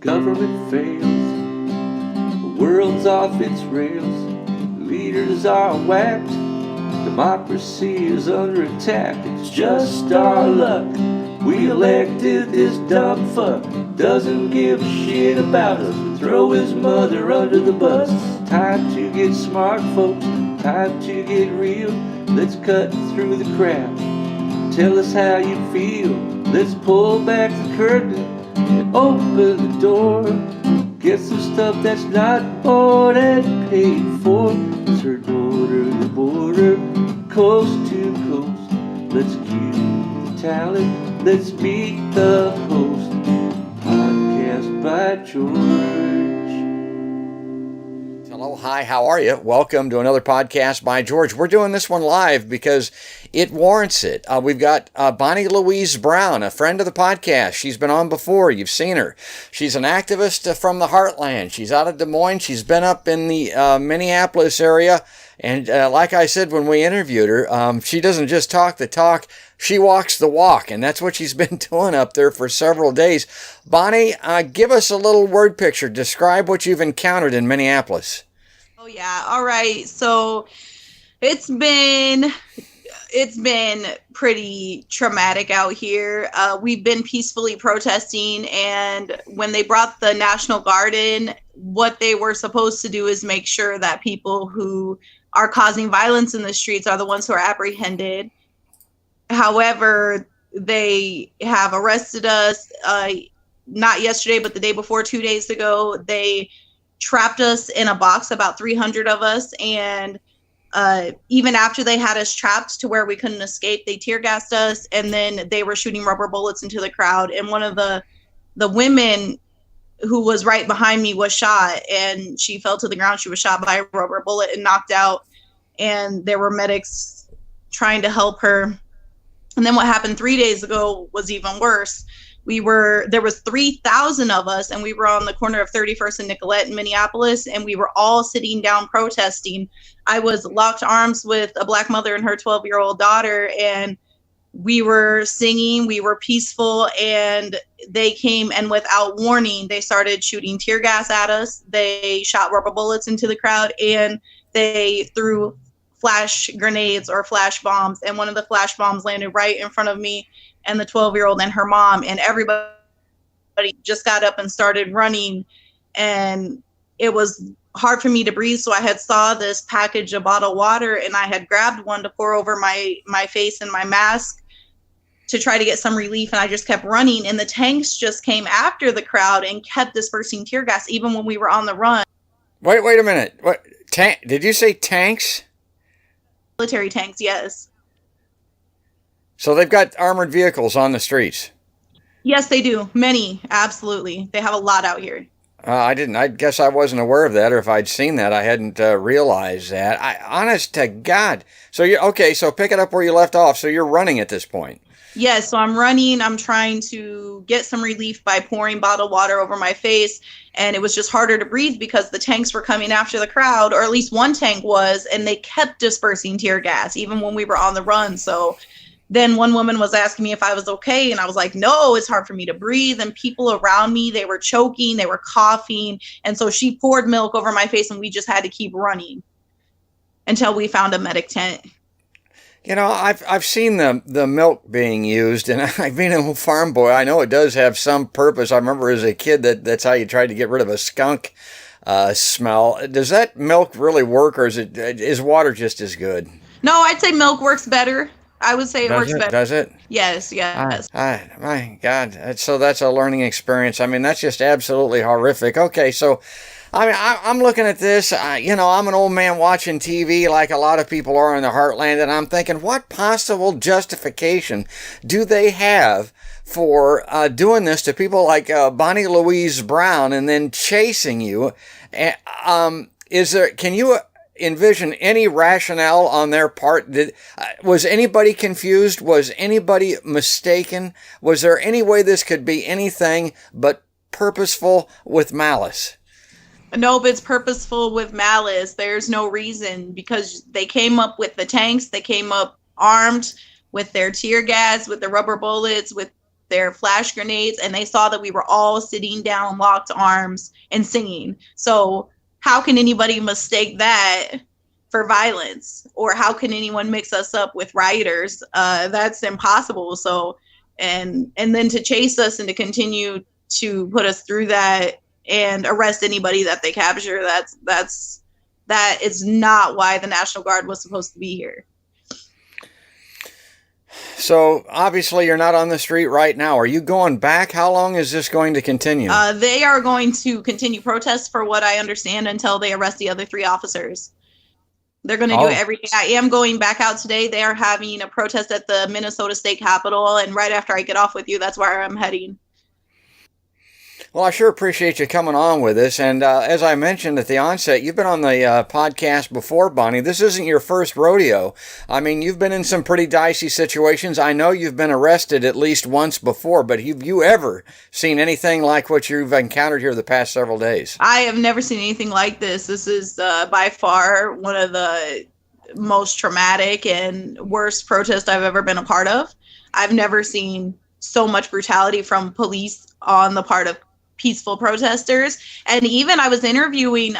government fails, the world's off its rails, leaders are whacked, democracy is under attack. It's just our luck. We elected this dumb fuck, doesn't give a shit about us, we throw his mother under the bus. It's time to get smart, folks, time to get real. Let's cut through the crowd, tell us how you feel. Let's pull back the curtain and open the door. Get some stuff that's not bought and paid for. It's her daughter, the border, coast to coast. Let's cue the talent, let's meet the host. Podcast by George. Hello, hi, how are you? Welcome to another podcast by George. We're doing this one live because it warrants it. We've got Bonnie Louise Brown, a friend of the podcast. She's been on before. You've seen her. She's an activist from the Heartland. She's out of Des Moines. She's been up in the Minneapolis area. And like I said when we interviewed her, she doesn't just talk the talk, she walks the walk. And that's what she's been doing up there for several days. Bonnie, give us a little word picture. Describe what you've encountered in Minneapolis. Oh, yeah. All right. So it's been pretty traumatic out here. We've been peacefully protesting, and when they brought the National Guard in, what they were supposed to do is make sure that people who are causing violence in the streets are the ones who are apprehended. However, they have arrested us, not yesterday, but the day before, 2 days ago. They trapped us in a box, about 300 of us, and even after they had us trapped to where we couldn't escape, they tear gassed us, and then they were shooting rubber bullets into the crowd. And one of the women who was right behind me was shot, and she fell to the ground. She was shot by a rubber bullet and knocked out, and there were medics trying to help her. And then what happened 3 days ago was even worse. There was 3,000 of us, and we were on the corner of 31st and Nicollet in Minneapolis, and we were all sitting down protesting. I was locked arms with a Black mother and her 12-year-old daughter, and we were singing, we were peaceful, and they came, and without warning, they started shooting tear gas at us. They shot rubber bullets into the crowd, and they threw flash grenades or flash bombs, and one of the flash bombs landed right in front of me and the 12-year-old and her mom, and everybody just got up and started running, and it was hard for me to breathe. So I had saw this package of bottled water, and I had grabbed one to pour over my face and my mask to try to get some relief, and I just kept running, and the tanks just came after the crowd and kept dispersing tear gas even when we were on the run. Wait a minute. What? Did you say tanks? Military tanks, yes. So they've got armored vehicles on the streets? Yes, they do. Many, absolutely. They have a lot out here. I guess I wasn't aware of that, or if I'd seen that, I hadn't realized that. Honest to God. So so pick it up where you left off. So you're running at this point. Yes, so I'm running. I'm trying to get some relief by pouring bottled water over my face. And it was just harder to breathe because the tanks were coming after the crowd, or at least one tank was, and they kept dispersing tear gas, even when we were on the run. So then one woman was asking me if I was okay, and I was like, no, it's hard for me to breathe. And people around me, they were choking, they were coughing. And so she poured milk over my face, and we just had to keep running until we found a medic tent. You know, I've seen the milk being used, and I've been a farm boy. I know it does have some purpose. I remember as a kid that's how you tried to get rid of a skunk smell. Does that milk really work, or is water just as good? No, I'd say milk works better. I would say it works better. Does it? Yes. My God. So that's a learning experience. I mean, that's just absolutely horrific. Okay, so I'm looking at this. I'm an old man watching TV like a lot of people are in the Heartland, and I'm thinking, what possible justification do they have for doing this to people like Bonnie Louise Brown and then chasing you? Can you envision any rationale on their part? Was anybody confused? Was anybody mistaken? Was there any way this could be anything but purposeful with malice? Nope, it's purposeful with malice. There's no reason, because they came up with the tanks. They came up armed with their tear gas, with the rubber bullets, with their flash grenades, and they saw that we were all sitting down, locked arms, and singing. So how can anybody mistake that for violence? Or how can anyone mix us up with rioters? That's impossible. So, and then to chase us and to continue to put us through that and arrest anybody that they capture, that is not why the National Guard was supposed to be here. So obviously you're not on the street right now. Are you going back? How long is this going to continue? They are going to continue protests, for what I understand, until they arrest the other 3 officers. They're going to do it every day. I am going back out today. They are having a protest at the Minnesota State Capitol, and right after I get off with you, that's where I'm heading. Well, I sure appreciate you coming on with us. And as I mentioned at the onset, you've been on the podcast before, Bonnie. This isn't your first rodeo. I mean, you've been in some pretty dicey situations. I know you've been arrested at least once before, but have you ever seen anything like what you've encountered here the past several days? I have never seen anything like this. This is by far one of the most traumatic and worst protests I've ever been a part of. I've never seen so much brutality from police on the part of peaceful protesters. And even I was interviewing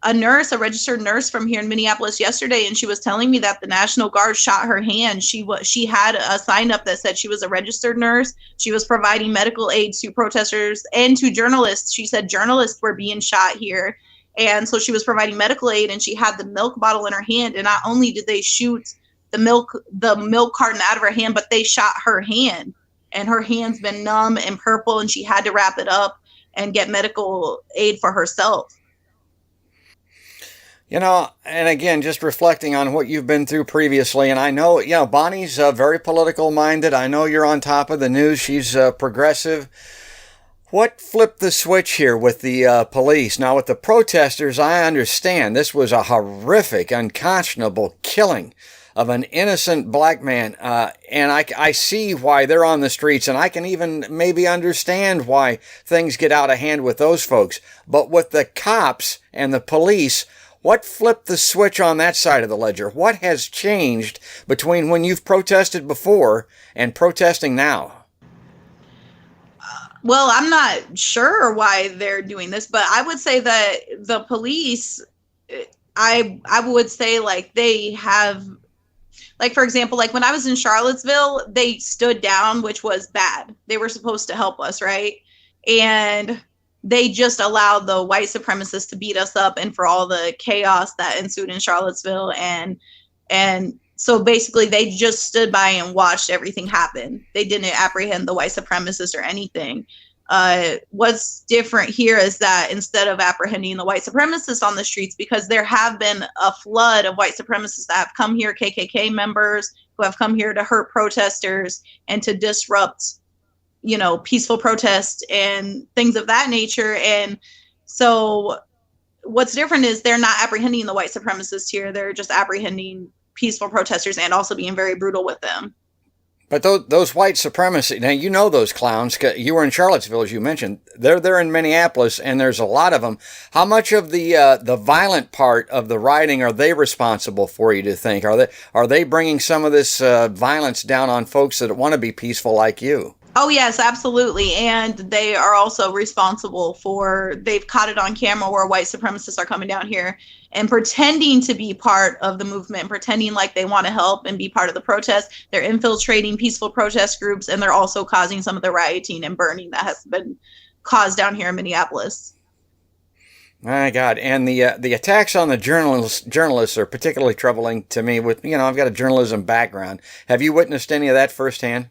a nurse, a registered nurse from here in Minneapolis yesterday, and she was telling me that the National Guard shot her hand. She had a sign up that said she was a registered nurse. She was providing medical aid to protesters and to journalists. She said journalists were being shot here. And so she was providing medical aid, and she had the milk bottle in her hand. And not only did they shoot the milk carton out of her hand, but they shot her hand. And her hand's been numb and purple, and she had to wrap it up and get medical aid for herself. You know, and again, just reflecting on what you've been through previously, and I know, you know, Bonnie's very political minded. I know you're on top of the news. She's progressive. What flipped the switch here with the police? Now, with the protesters, I understand this was a horrific, unconscionable killing of an innocent black man, and I see why they're on the streets, and I can even maybe understand why things get out of hand with those folks. But with the cops and the police, what flipped the switch on that side of the ledger? What has changed between when you've protested before and protesting now? Well, I'm not sure why they're doing this, but I would say that the police, I would say, like, they have, like, for example, like when I was in Charlottesville, they stood down, which was bad. They were supposed to help us, right? And they just allowed the white supremacists to beat us up, and for all the chaos that ensued in Charlottesville. And so basically they just stood by and watched everything happen. They didn't apprehend the white supremacists or anything. What's different here is that instead of apprehending the white supremacists on the streets, because there have been a flood of white supremacists that have come here, KKK members who have come here to hurt protesters and to disrupt, you know, peaceful protest and things of that nature. And so what's different is they're not apprehending the white supremacists here. They're just apprehending peaceful protesters and also being very brutal with them. But those white supremacy, now you know those clowns. You were in Charlottesville, as you mentioned. They're there in Minneapolis, and there's a lot of them. How much of the violent part of the rioting are they responsible for, you to think? Are they bringing some of this violence down on folks that want to be peaceful like you? Oh, yes, absolutely. And they are also responsible for, they've caught it on camera where white supremacists are coming down here and pretending to be part of the movement, pretending like they want to help and be part of the protest. They're infiltrating peaceful protest groups, and they're also causing some of the rioting and burning that has been caused down here in Minneapolis. My God. And the attacks on the journalists are particularly troubling to me. With, you know, I've got a journalism background. Have you witnessed any of that firsthand?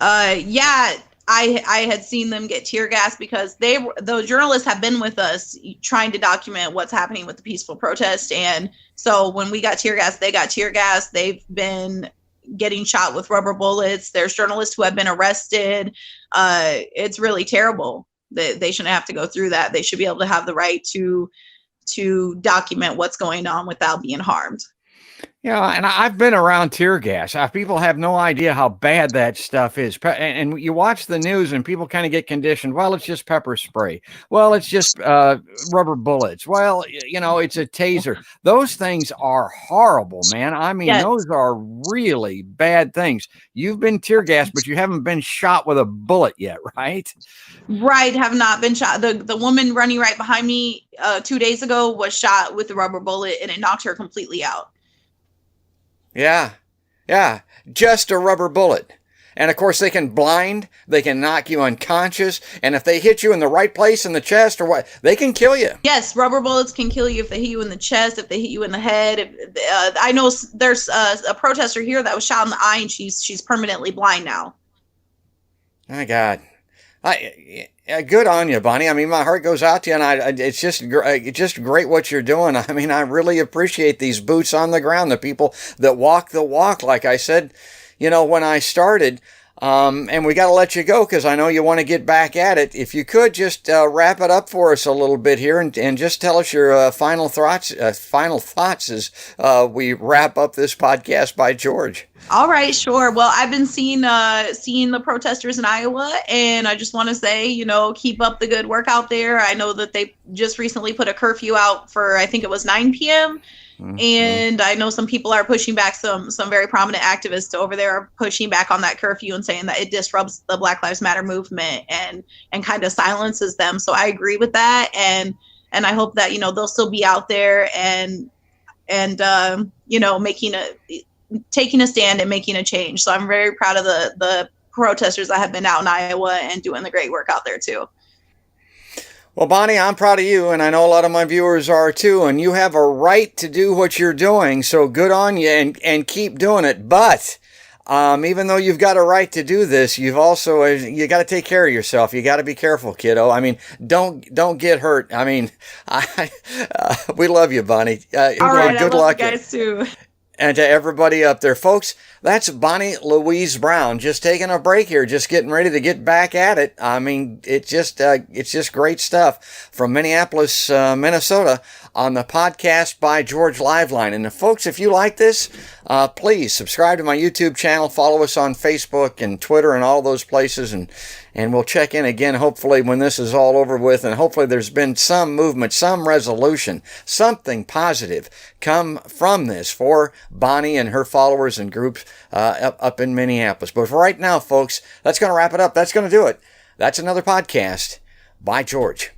Yeah, I had seen them get tear gas because the journalists have been with us trying to document what's happening with the peaceful protest. And so when we got tear gas, they got tear gas. They've been getting shot with rubber bullets. There's journalists who have been arrested. It's really terrible. They shouldn't have to go through that. They should be able to have the right to document what's going on without being harmed. Yeah, and I've been around tear gas. People have no idea how bad that stuff is. And you watch the news, and people kind of get conditioned. Well, it's just pepper spray. Well, it's just rubber bullets. Well, it's a taser. Those things are horrible, man. I mean, Yes. those are really bad things. You've been tear gas, but you haven't been shot with a bullet yet, right? Right, have not been shot. The woman running right behind me 2 days ago was shot with a rubber bullet, and it knocked her completely out. Yeah, yeah, just a rubber bullet. And of course, they can blind, they can knock you unconscious, and if they hit you in the right place in the chest or what, they can kill you. Yes, rubber bullets can kill you if they hit you in the chest, if they hit you in the head. I know there's a protester here that was shot in the eye, and she's permanently blind now. My God. Good on you, Bonnie. I mean, my heart goes out to you, and it's just great what you're doing. I mean, I really appreciate these boots on the ground, the people that walk the walk. Like I said, when I started, and we got to let you go because I know you want to get back at it. If you could just wrap it up for us a little bit here, and just tell us your final thoughts as we wrap up this podcast by George. All right, sure. Well, I've been seeing the protesters in Iowa, and I just want to say, keep up the good work out there. I know that they just recently put a curfew out for, I think it was 9 p.m. Mm-hmm. And I know some people are pushing back. Some very prominent activists over there are pushing back on that curfew and saying that it disrupts the Black Lives Matter movement and kind of silences them. So I agree with that, and I hope that they'll still be out there and taking a stand and making a change. So I'm very proud of the protesters that have been out in Iowa and doing the great work out there too. Well, Bonnie, I'm proud of you, and I know a lot of my viewers are too, and you have a right to do what you're doing, so good on you, and keep doing it. But even though you've got a right to do this, you got to take care of yourself. You got to be careful, kiddo. I mean, don't get hurt. I mean, we love you, Bonnie. All right, good I love luck, you guys too. And to everybody up there, folks, that's Bonnie Louise Brown, just taking a break here, just getting ready to get back at it. I mean, it's just great stuff from Minneapolis, Minnesota, on the podcast by George Liveline. And folks, if you like this, please subscribe to my YouTube channel, follow us on Facebook and Twitter and all those places, and we'll check in again, hopefully, when this is all over with, and hopefully there's been some movement, some resolution, something positive come from this for Bonnie and her followers and groups up in Minneapolis. But for right now, folks, that's going to wrap it up. That's going to do it. That's another podcast by George.